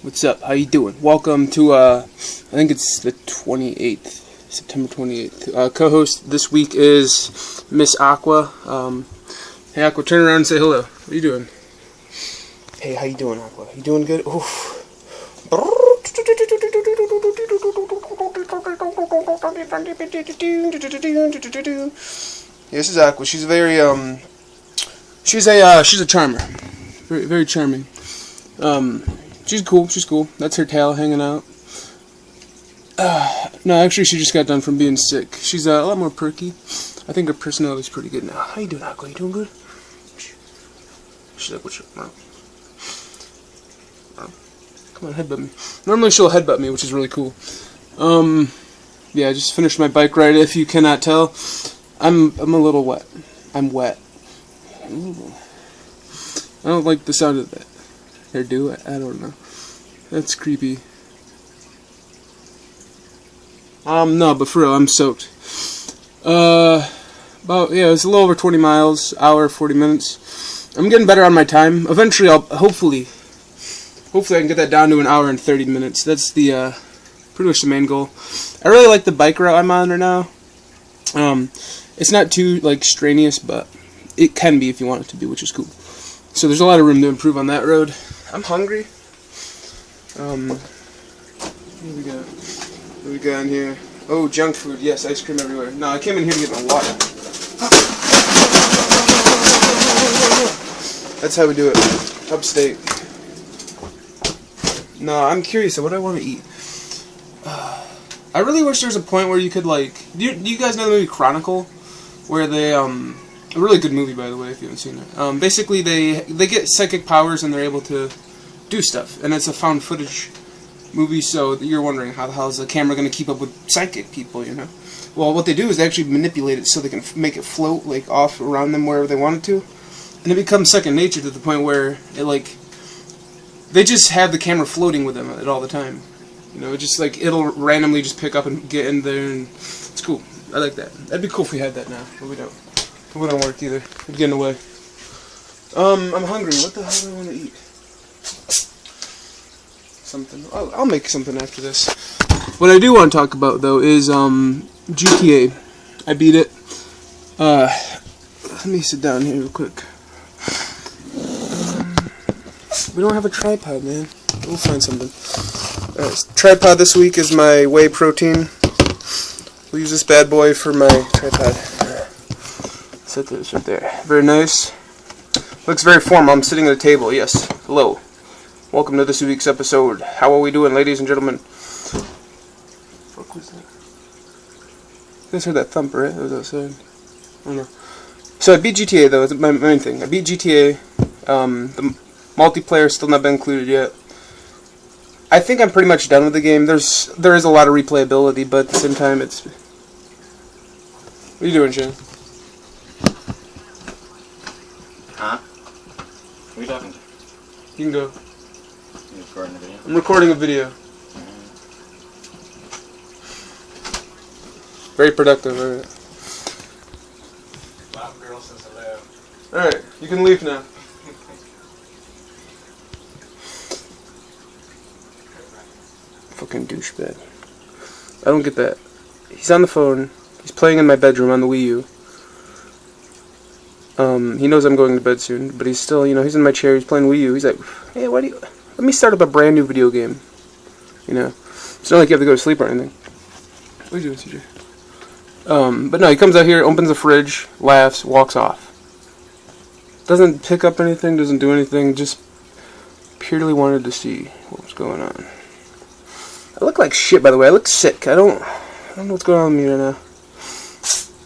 What's up? How you doing? Welcome to, I think it's the 28th, September 28th. Co-host this week is Miss Aqua. Hey Aqua, turn around and say hello. What are you doing? Hey, how you doing, Aqua? You doing good? Oof. Yeah, this is Aqua. She's very, she's a charmer. Very, very charming. She's cool. That's her tail hanging out. No, actually, she just got done from being sick. She's a lot more perky. I think her personality's pretty good now. How you doing, Aqua? You doing good? She's like, what's up, Mom? Come on, headbutt me. Normally she'll headbutt me, which is really cool. Yeah, I just finished my bike ride. If you cannot tell, I'm a little wet. I'm wet. Ooh. I don't like the sound of that. Or do it? I don't know. That's creepy. No, but for real, I'm soaked. It's a little over 20 miles, hour, 40 minutes. I'm getting better on my time. Eventually, hopefully I can get that down to an hour and 30 minutes. That's the, pretty much the main goal. I really like the bike route I'm on right now. It's not too, strenuous, but it can be if you want it to be, which is cool. So there's a lot of room to improve on that road. I'm hungry. What do we got in here? Oh, junk food. Yes, ice cream everywhere. No, I came in here to get my water. That's how we do it. Upstate. No, I'm curious of what I want to eat. I really wish there was a point where you could, do you guys know the movie Chronicle? Where they, a really good movie, by the way, if you haven't seen it. Basically, they get psychic powers and they're able to do stuff. And it's a found footage movie, so you're wondering how the hell is the camera going to keep up with psychic people, you know? Well, what they do is they actually manipulate it so they can make it float, off around them wherever they want it to. And it becomes second nature to the point where it, they just have the camera floating with them at all the time. You know, it just, it'll randomly just pick up and get in there, and it's cool. I like that. That'd be cool if we had that now, but we don't. It wouldn't work either. It'd get in the way. I'm hungry. What the hell do I want to eat? Something. I'll make something after this. What I do want to talk about, though, is GTA. I beat it. Let me sit down here real quick. We don't have a tripod, man. We'll find something. Alright, tripod this week is my whey protein. We'll use this bad boy for my tripod. Set this right there. Very nice. Looks very formal. I'm sitting at a table. Yes. Hello. Welcome to this week's episode. How are we doing, ladies and gentlemen? What was that? You guys heard that thump, right? That was outside. I don't know. So I beat GTA, though. That's my main thing. I beat GTA. The multiplayer still not been included yet. I think I'm pretty much done with the game. There is a lot of replayability, but at the same time, it's... What are you doing, Shane? Huh? What are you talking to? You can go. You recording a video? I'm recording a video. Very productive, alright. Loud girl says hello. Alright, you can leave now. Fucking douchebag. I don't get that. He's on the phone. He's playing in my bedroom on the Wii U. He knows I'm going to bed soon, but he's still, he's in my chair, he's playing Wii U. He's like, hey, let me start up a brand new video game. You know? It's not like you have to go to sleep or anything. What are you doing, CJ? But no, he comes out here, opens the fridge, laughs, walks off. Doesn't pick up anything, doesn't do anything, just purely wanted to see what was going on. I look like shit, by the way. I look sick. I don't know what's going on with me right now.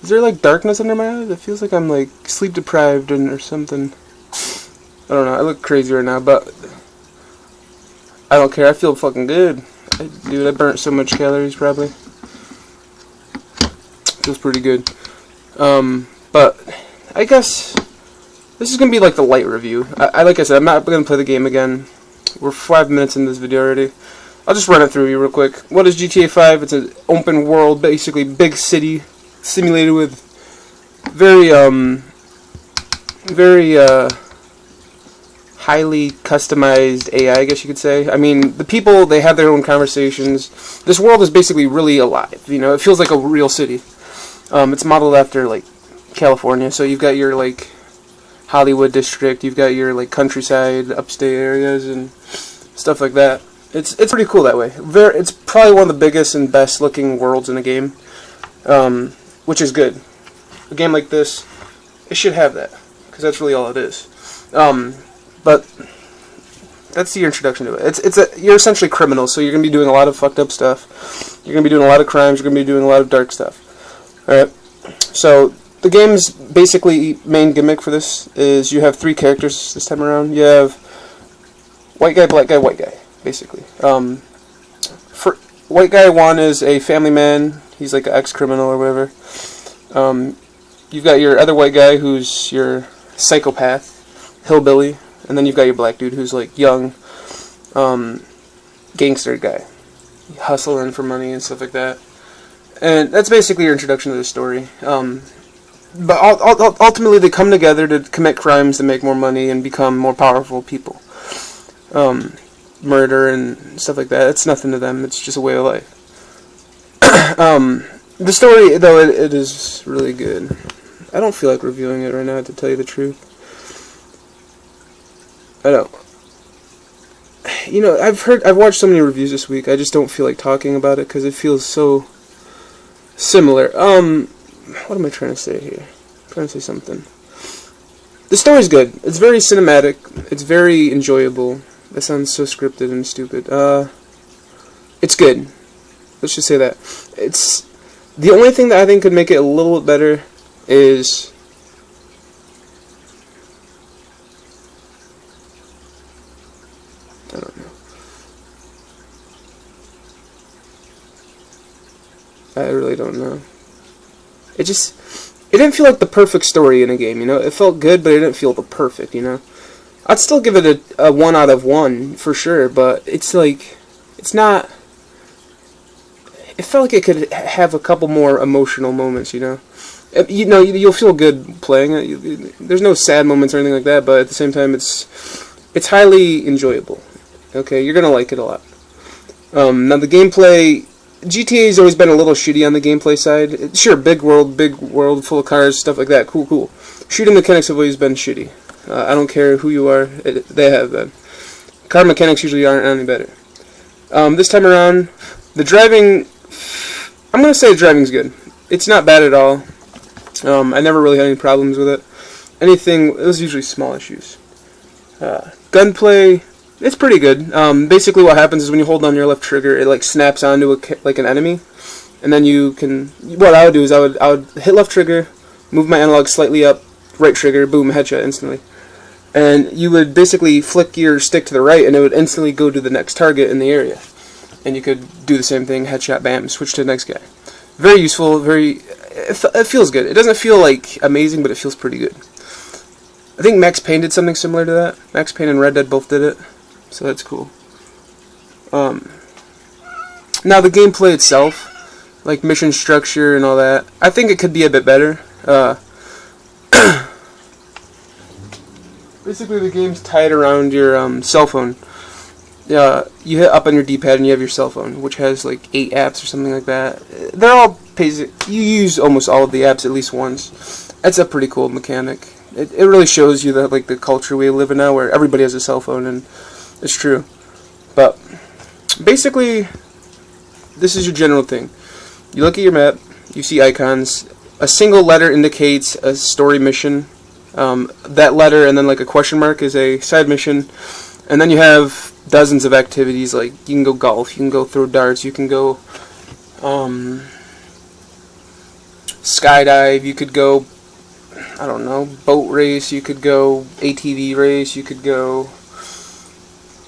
Is there darkness under my eyes? It feels like I'm sleep deprived or something. I don't know. I look crazy right now, but I don't care. I feel fucking good. Dude, I burnt so much calories probably. Feels pretty good. But I guess this is gonna be the light review. Like I said, I'm not gonna play the game again. We're 5 minutes in this video already. I'll just run it through you real quick. What is GTA 5? It's an open world, basically big city, simulated with very highly customized AI, I guess you could say. I mean, the people, they have their own conversations. This world is basically really alive. You know, it feels like a real city. It's modeled after like California, so you've got your like Hollywood district, you've got your like countryside, upstate areas, and stuff like that. It's pretty cool that way. It's probably one of the biggest and best looking worlds in a game, which is good. A game like this, it should have that, because that's really all it is. But that's your introduction to it. You're essentially criminals, so you're gonna be doing a lot of fucked up stuff. You're gonna be doing a lot of crimes. You're gonna be doing a lot of dark stuff. All right. So the game's basically main gimmick for this is you have 3 characters this time around. You have white guy, black guy, white guy, basically. For white guy 1 is a family man. He's like an ex-criminal or whatever. You've got your other white guy who's your psychopath, hillbilly, and then you've got your black dude who's like young, gangster guy, hustling for money and stuff like that. And that's basically your introduction to the story. But ultimately they come together to commit crimes to make more money and become more powerful people. Murder and stuff like that, it's nothing to them, it's just a way of life. The story, though, it is really good. I don't feel like reviewing it right now, to tell you the truth. I don't. You know, I've watched so many reviews this week, I just don't feel like talking about it, because it feels so similar. What am I trying to say here? I'm trying to say something. The story's good. It's very cinematic. It's very enjoyable. That sounds so scripted and stupid. It's good. Let's just say that. It's the only thing that I think could make it a little bit better is I don't know. I really don't know. It didn't feel like the perfect story in a game, you know? It felt good, but it didn't feel the perfect, you know? I'd still give it a 1 out of 1, for sure, but it's like, it's not, it felt like it could have a couple more emotional moments, you know? You know, you'll feel good playing it. There's no sad moments or anything like that, but at the same time, it's highly enjoyable. Okay, you're gonna like it a lot. Now the gameplay, GTA's always been a little shitty on the gameplay side. Sure, big world full of cars, stuff like that. Cool. Shooting mechanics have always been shitty. I don't care who you are, they have been. Car mechanics usually aren't any better. This time around, the driving, I'm gonna say the driving's good. It's not bad at all. I never really had any problems with it. It was usually small issues. Gunplay, it's pretty good. Basically what happens is when you hold down your left trigger, it like snaps onto like an enemy, and then you can, what I would do is I would hit left trigger, move my analog slightly up, right trigger, boom, headshot instantly. And you would basically flick your stick to the right, and it would instantly go to the next target in the area. And you could do the same thing, headshot, bam, switch to the next guy. Very useful, it feels good. It doesn't feel like amazing, but it feels pretty good. I think Max Payne did something similar to that. Max Payne and Red Dead both did it, so that's cool. Now the gameplay itself, like mission structure and all that, I think it could be a bit better. Basically the game's tied around your cell phone. You hit up on your D-pad and you have your cell phone, which has like 8 apps or something like that. They're all basic. You use almost all of the apps at least once. That's a pretty cool mechanic. It really shows you that like the culture we live in now, where everybody has a cell phone, and it's true. But basically, this is your general thing. You look at your map, you see icons. A single letter indicates a story mission. That letter and then like a question mark is a side mission, and then you have dozens of activities. Like you can go golf, you can go throw darts, you can go skydive, you could go, I don't know, boat race, you could go ATV race, you could go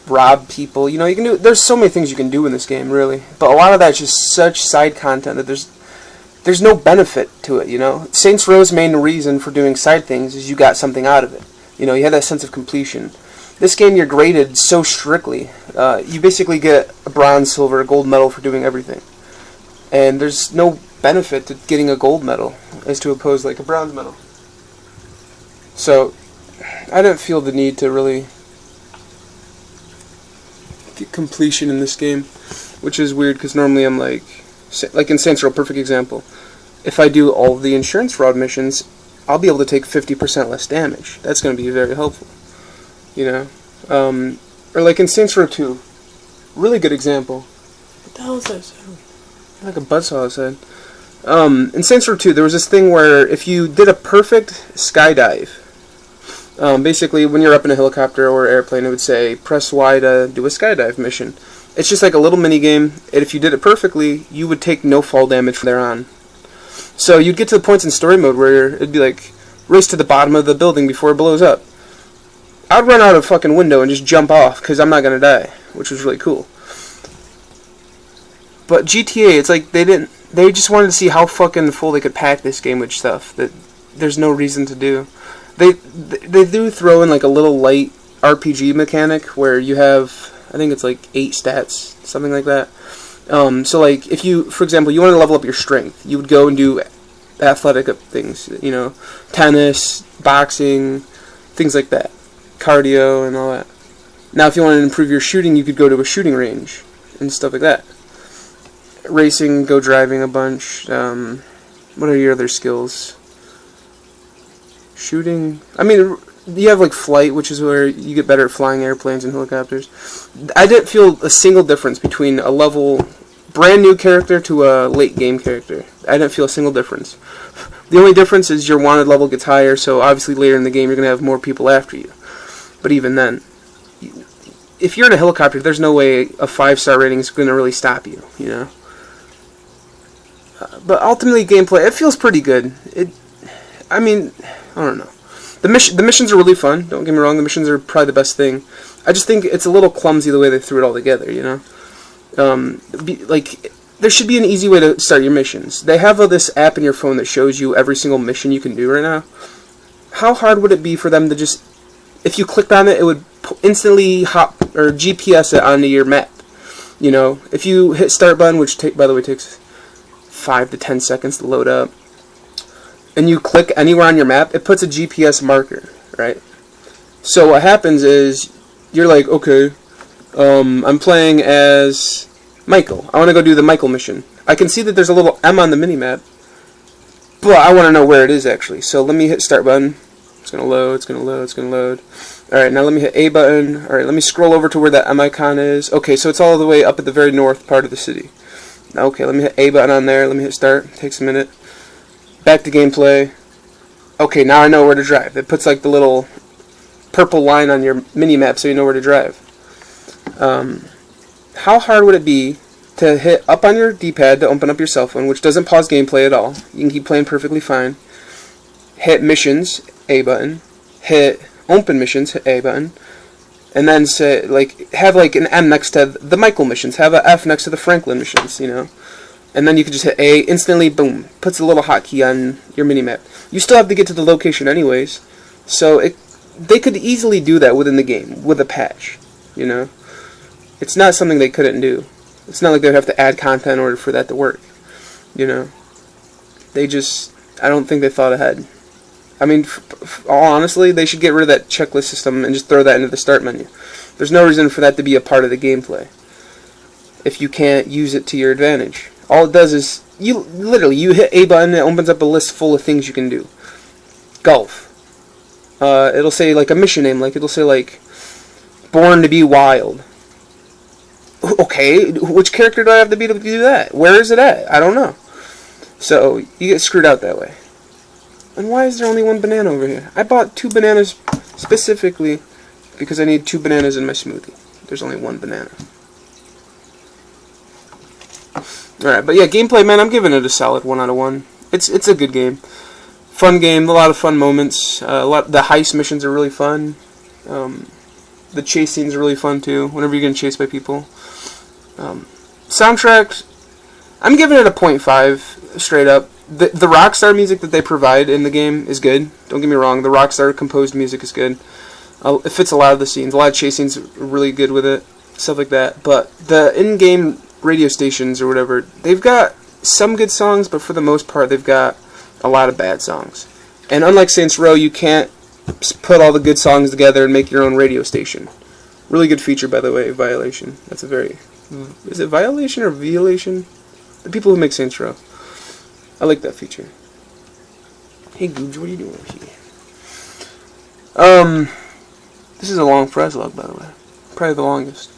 rob people. You know, you can do. There's so many things you can do in this game, really. But a lot of that's just such side content that there's no benefit to it, you know. Saints Row's main reason for doing side things is you got something out of it. You know, you had that sense of completion. This game, you're graded so strictly. You basically get a bronze, silver, a gold medal for doing everything. And there's no benefit to getting a gold medal as to oppose like a bronze medal. So, I didn't feel the need to really completion in this game, which is weird because normally I'm like in Saints Row, perfect example. If I do all of the insurance fraud missions, I'll be able to take 50% less damage. That's going to be very helpful, you know. Or like in Saints Row 2, really good example. What the hell is that sound? Like a buzzsaw outside. In Saints Row 2, there was this thing where if you did a perfect skydive, basically when you're up in a helicopter or airplane, it would say press Y to do a skydive mission. It's just like a little mini game, and if you did it perfectly, you would take no fall damage from there on. So you'd get to the points in story mode where it'd be like race to the bottom of the building before it blows up. I'd run out of a fucking window and just jump off because I'm not gonna die, which was really cool. But GTA, it's like they just wanted to see how fucking full they could pack this game with stuff that there's no reason to do. They do throw in like a little light RPG mechanic where you have, I think it's like 8 stats, something like that. So like if you, for example, you want to level up your strength, you would go and do athletic things, you know, tennis, boxing, things like that, cardio and all that. Now if you want to improve your shooting, you could go to a shooting range and stuff like that. Racing, go driving a bunch. What are your other skills? Shooting. I mean, you have like flight, which is where you get better at flying airplanes and helicopters. I didn't feel a single difference between a level brand new character to a late game character. I didn't feel a single difference. The only difference is your wanted level gets higher, so obviously later in the game you're going to have more people after you. But even then, if you're in a helicopter, there's no way a 5-star rating is going to really stop you, you know? But ultimately, gameplay, it feels pretty good. I mean, I don't know. The missions are really fun. Don't get me wrong. The missions are probably the best thing. I just think it's a little clumsy the way they threw it all together. You know, like there should be an easy way to start your missions. They have this app in your phone that shows you every single mission you can do right now. How hard would it be for them to just, if you clicked on it, it would instantly hop or GPS it onto your map? You know, if you hit start button, which by the way takes 5 to 10 seconds to load up, and you click anywhere on your map, it puts a GPS marker, right? So what happens is, you're like, okay, I'm playing as Michael. I want to go do the Michael mission. I can see that there's a little M on the minimap, but I want to know where it is actually. So let me hit start button. It's going to load, it's going to load, it's going to load. Alright, now let me hit A button. Alright, let me scroll over to where that M icon is. Okay, so it's all the way up at the very north part of the city. Okay, let me hit A button on there. Let me hit start. Takes a minute. Back to gameplay. Okay, now I know where to drive. It puts like the little purple line on your mini-map so you know where to drive. How hard would it be to hit up on your D-pad to open up your cell phone, which doesn't pause gameplay at all. You can keep playing perfectly fine. Hit missions, A button. Hit open missions, hit A button. And then say, like, have like an M next to the Michael missions. Have a F next to the Franklin missions, you know. And then you can just hit A, instantly, boom, puts a little hotkey on your minimap. You still have to get to the location anyways, so they could easily do that within the game, with a patch, you know. It's not something they couldn't do. It's not like they would have to add content in order for that to work, you know. I don't think they thought ahead. I mean, honestly, they should get rid of that checklist system and just throw that into the start menu. There's no reason for that to be a part of the gameplay if you can't use it to your advantage. All it does is, you hit A button, it opens up a list full of things you can do. Golf. It'll say like a mission name, like it'll say like, Born to be Wild. Okay, which character do I have to be to do that? Where is it at? I don't know. So, you get screwed out that way. And why is there only one banana over here? I bought 2 bananas specifically because I need 2 bananas in my smoothie. There's only 1 banana. Alright, but yeah, gameplay, man, I'm giving it a solid 1 out of 1. It's a good game. Fun game, a lot of fun moments. The heist missions are really fun. The chase scenes are really fun too, whenever you're getting chased by people. Soundtrack, I'm giving it a 0.5, straight up. The Rockstar music that they provide in the game is good. Don't get me wrong, the Rockstar composed music is good. It fits a lot of the scenes. A lot of chase scenes are really good with it, stuff like that. But the in-game radio stations or whatever, they've got some good songs, but for the most part they've got a lot of bad songs. And unlike Saints Row, you can't put all the good songs together and make your own radio station. Really good feature, by the way, Violation. That's a very... Is it Violation or Violation? The people who make Saints Row. I like that feature. Hey, Goobs, what are you doing here? This is a long Frazzlog, by the way. Probably the longest.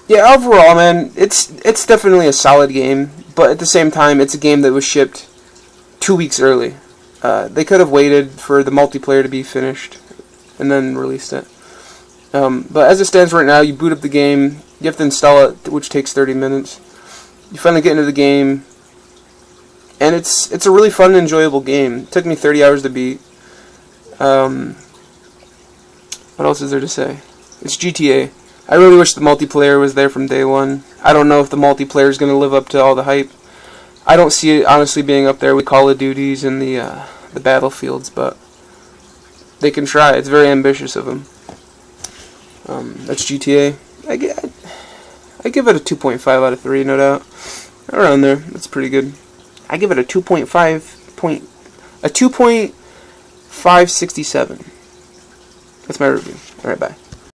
Yeah, overall, man, it's definitely a solid game, but at the same time, it's a game that was shipped 2 weeks early. They could have waited for the multiplayer to be finished and then released it. But as it stands right now, you boot up the game, you have to install it, which takes 30 minutes. You finally get into the game, and it's a really fun and enjoyable game. It took me 30 hours to beat. What else is there to say? It's GTA. I really wish the multiplayer was there from day one. I don't know if the multiplayer is going to live up to all the hype. I don't see it honestly being up there with Call of Duties and the Battlefields, but they can try. It's very ambitious of them. That's GTA. I give it a 2.5 out of 3, no doubt. Around there. That's pretty good. I give it a 2.567. That's my review. Alright, bye.